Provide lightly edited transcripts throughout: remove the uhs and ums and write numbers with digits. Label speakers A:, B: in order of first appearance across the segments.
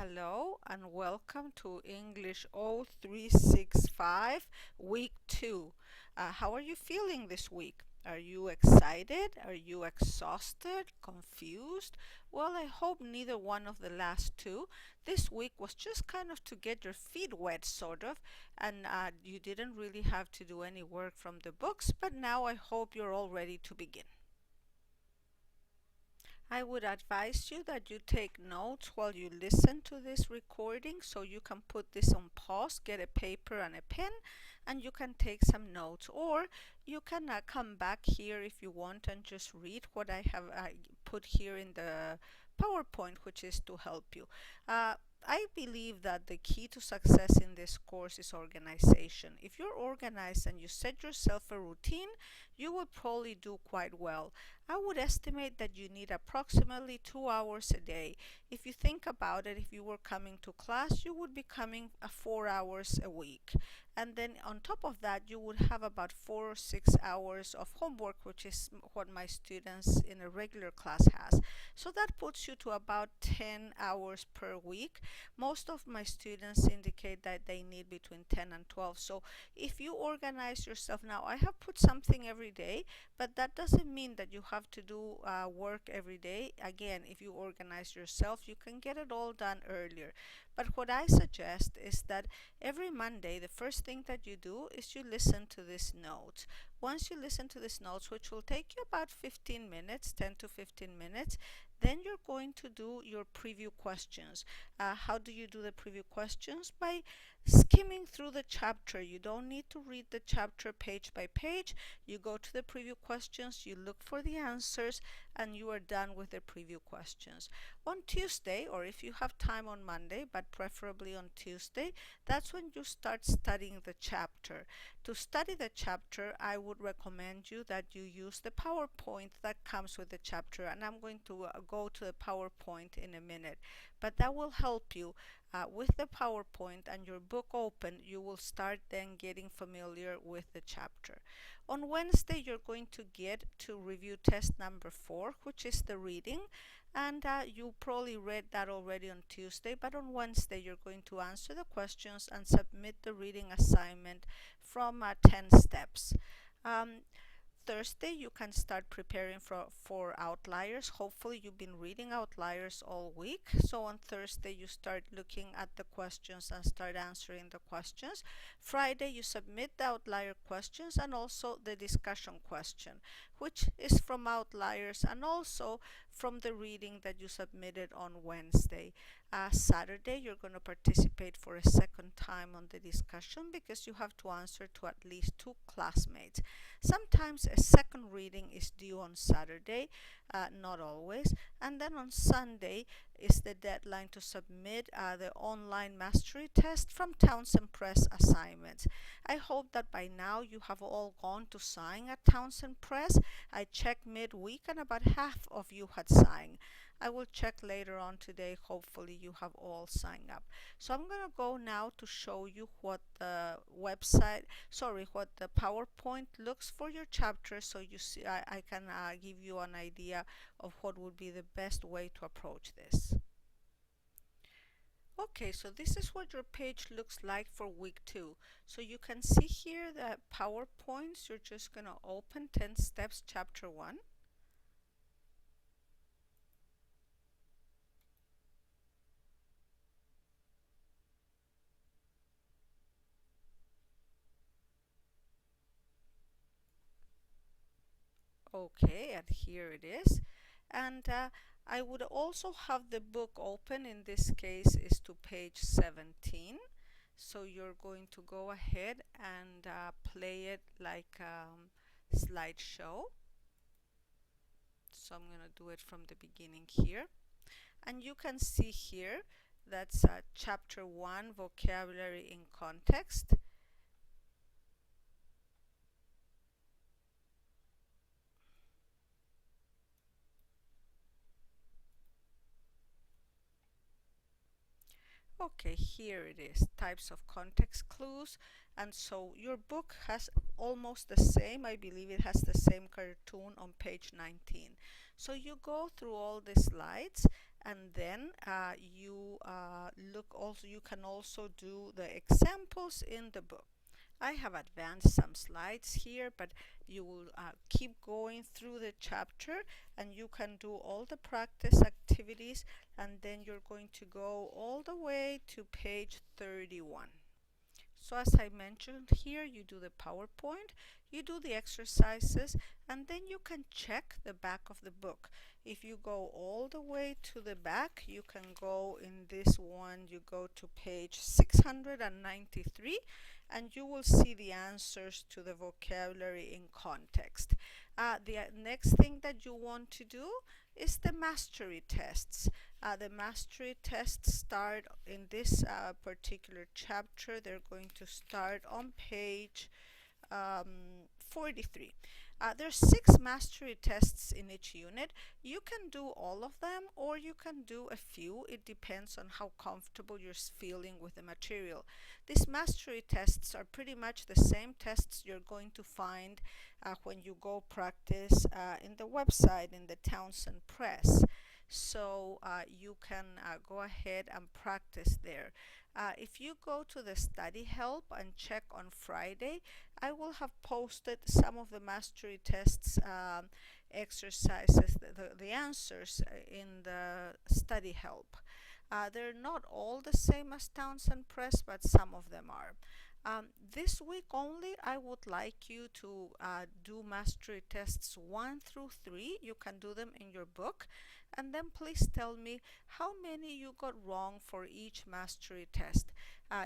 A: Hello and welcome to English 0365 week 2. How are you feeling this week? Are you excited? Are you exhausted? Confused? Well, I hope neither one of the last two. This week was just kind of to get your feet wet, sort of, and you didn't really have to do any work from the books, but now I hope you're all ready to begin. I would advise you that you take notes while you listen to this recording, so you can put this on pause, get a paper and a pen, and you can take some notes, or you can come back here if you want and just read what I have put here in the PowerPoint, which is to help you. I believe that the key to success in this course is organization. If you're organized and you set yourself a routine, you will probably do quite well. I would estimate that you need approximately 2 hours a day. If you think about it, if you were coming to class, you would be coming 4 hours a week. And then on top of that, you would have about 4 or 6 hours of homework, which is what my students in a regular class has. So that puts you to about 10 hours per week. Most of my students indicate that they need between 10 and 12. So if you organize yourself, now I have put something every day, but that doesn't mean that you have to do work every day. Again, if you organize yourself, you can get it all done earlier. But what I suggest is that every Monday, the first thing that you do is you listen to these notes. Once you listen to these notes, which will take you about 15 minutes, 10 to 15 minutes, then you're going to do your preview questions. How do you do the preview questions? By skimming through the chapter. You don't need to read the chapter page by page. You go to the preview questions, you look for the answers, and you are done with the preview questions. On Tuesday, or if you have time on Monday, but preferably on Tuesday, that's when you start studying the chapter. To study the chapter, I would recommend you that you use the PowerPoint that comes with the chapter, and I'm going to go to the PowerPoint in a minute, but that will help you. With the PowerPoint and your book open, you will start then getting familiar with the chapter. On Wednesday, you're going to get to review test number 4, which is the reading, and you probably read that already on Tuesday, but on Wednesday you're going to answer the questions and submit the reading assignment from 10 steps. Thursday, you can start preparing for outliers. Hopefully, you've been reading outliers all week. So on Thursday, you start looking at the questions and start answering the questions. Friday, you submit the outlier questions and also the discussion question, which is from outliers and also from the reading that you submitted on Wednesday. Saturday, you're going to participate for a second time on the discussion because you have to answer to at least 2 classmates. Sometimes a second reading is due on Saturday, not always. And then on Sunday is the deadline to submit the online mastery test from Townsend Press assignments. I hope that by now you have all gone to sign at Townsend Press. I checked midweek and about half of you had signed. I will check later on today. Hopefully you have all signed up. So I'm going to go now to show you what the what the PowerPoint looks for your chapter, so you see I can give you an idea of what would be the best way to approach this. Okay, so this is what your page looks like for week 2. So you can see here the PowerPoints. You're just going to open 10 steps chapter 1. Okay, and here it is. And I would also have the book open. In this case is to page 17. So you're going to go ahead and play it like slideshow. So I'm going to do it from the beginning here. And you can see here that's chapter 1, vocabulary in context. Okay, here it is, types of context clues. And so your book has almost the same, I believe it has the same cartoon on page 19. So you go through all the slides and then you can also do the examples in the book. I have advanced some slides here, but you will keep going through the chapter and you can do all the practice activities, and then you're going to go all the way to page 31. So as I mentioned here, you do the PowerPoint, you do the exercises, and then you can check the back of the book. If you go all the way to the back, you can go in this one, you go to page 693, and you will see the answers to the vocabulary in context. The next thing that you want to do is the mastery tests. The mastery tests start in this particular chapter. They're going to start on page 43. There's 6 mastery tests in each unit. You can do all of them or you can do a few. It depends on how comfortable you're feeling with the material. These mastery tests are pretty much the same tests you're going to find when you go practice in the website in the Townsend Press. So you can go ahead and practice there. If you go to the study help and check on Friday, I will have posted some of the mastery tests exercises, the answers in the study help. They're not all the same as Townsend Press, but some of them are. This week only, I would like you to do mastery tests 1 through 3. You can do them in your book. And then please tell me how many you got wrong for each mastery test.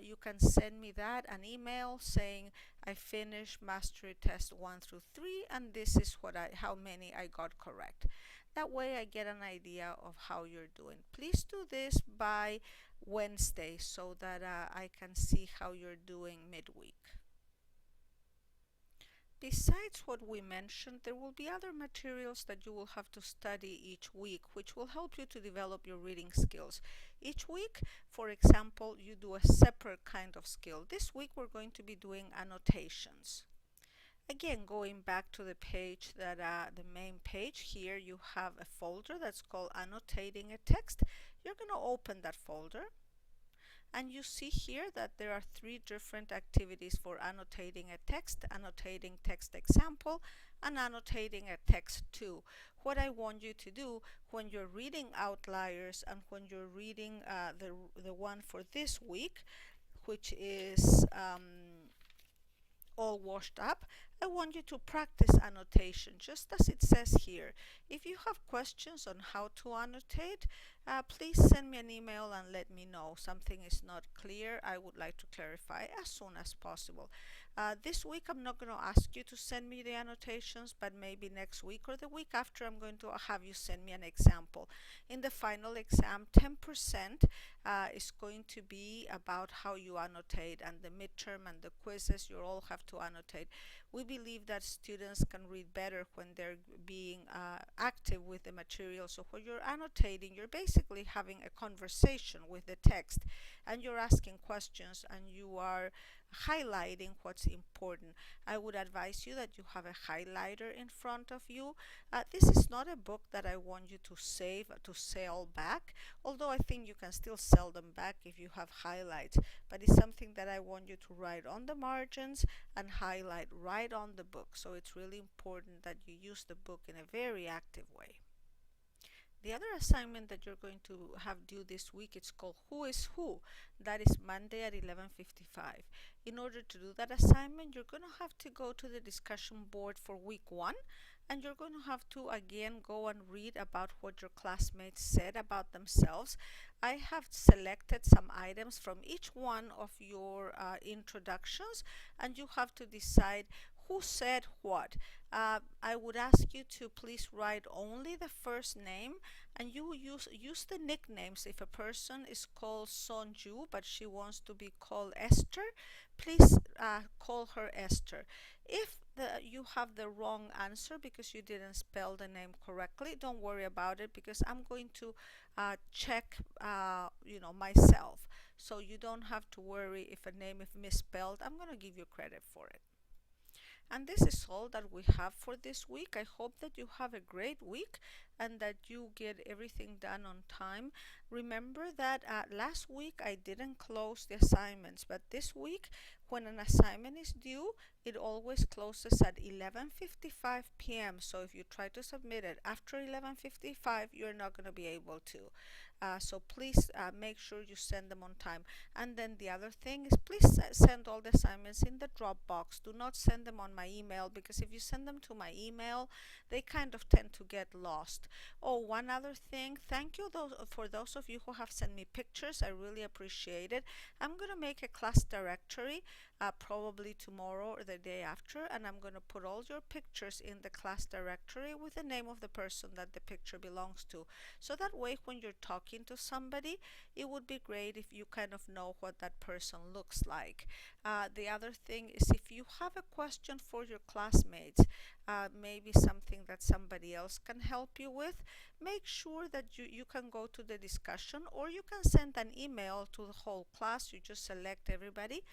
A: You can send me that an email saying I finished mastery test 1 through 3 and this is how many I got correct. That way I get an idea of how you're doing. Please do this by Wednesday so that I can see how you're doing midweek. Besides what we mentioned, there will be other materials that you will have to study each week, which will help you to develop your reading skills. Each week, for example, you do a separate kind of skill. This week we're going to be doing annotations. Again, going back to the page the main page, here you have a folder that's called Annotating a Text. You're going to open that folder. And you see here that there are 3 different activities for annotating a text: annotating text example and annotating a text 2. What I want you to do when you're reading outliers and when you're reading the one for this week, which is all washed up, I want you to practice annotation just as it says here. If you have questions on how to annotate, please send me an email and let me know. Something is not clear, I would like to clarify as soon as possible. This week I'm not going to ask you to send me the annotations, but maybe next week or the week after I'm going to have you send me an example. In the final exam, 10% is going to be about how you annotate, and the midterm and the quizzes, you all have to annotate. We believe that students can read better when they're being active with the material. So when you're annotating, you're basically having a conversation with the text and you're asking questions and you are highlighting what's important. I would advise you that you have a highlighter in front of you. This is not a book that I want you to save to sell back, although I think you can still sell them back if you have highlights, but it's something that I want you to write on the margins and highlight right on the book. So it's really important that you use the book in a very active way. The other assignment that you're going to have due this week, it's called Who is Who? That is Monday at 11:55. In order to do that assignment, you're going to have to go to the discussion board for week 1, and you're going to have to again go and read about what your classmates said about themselves. I have selected some items from each one of your introductions, and you have to decide who said what. I would ask you to please write only the first name, and you use the nicknames. If a person is called Sonju but she wants to be called Esther, please call her Esther. If you have the wrong answer because you didn't spell the name correctly, don't worry about it, because I'm going to check myself. So you don't have to worry if a name is misspelled. I'm going to give you credit for it. And this is all that we have for this week. I hope that you have a great week, and that you get everything done on time. Remember that last week I didn't close the assignments, but this week when an assignment is due, it always closes at 11:55 p.m. So if you try to submit it after 11:55, you're not going to be able to. So please make sure you send them on time. And then the other thing is, please send all the assignments in the Dropbox. Do not send them on my email, because if you send them to my email, they kind of tend to get lost. Oh, one other thing, thank you for those of you who have sent me pictures. I really appreciate it. I'm going to make a class directory probably tomorrow or the day after, and I'm going to put all your pictures in the class directory with the name of the person that the picture belongs to. So that way, when you're talking to somebody, it would be great if you kind of know what that person looks like. The other thing is, if you have a question for your classmates, maybe something that somebody else can help you with, make sure that you can go to the discussion, or you can send an email to the whole class. You just select everybody,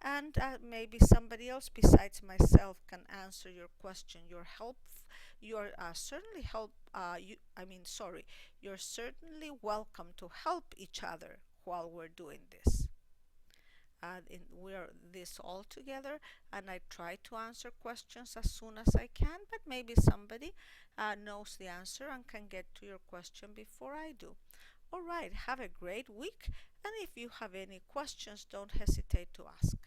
A: and maybe somebody else besides myself can answer your question. You're certainly you're certainly welcome to help each other while we're doing this. We're this all together, and I try to answer questions as soon as I can, but maybe somebody knows the answer and can get to your question before I do. All right, have a great week, and if you have any questions, don't hesitate to ask.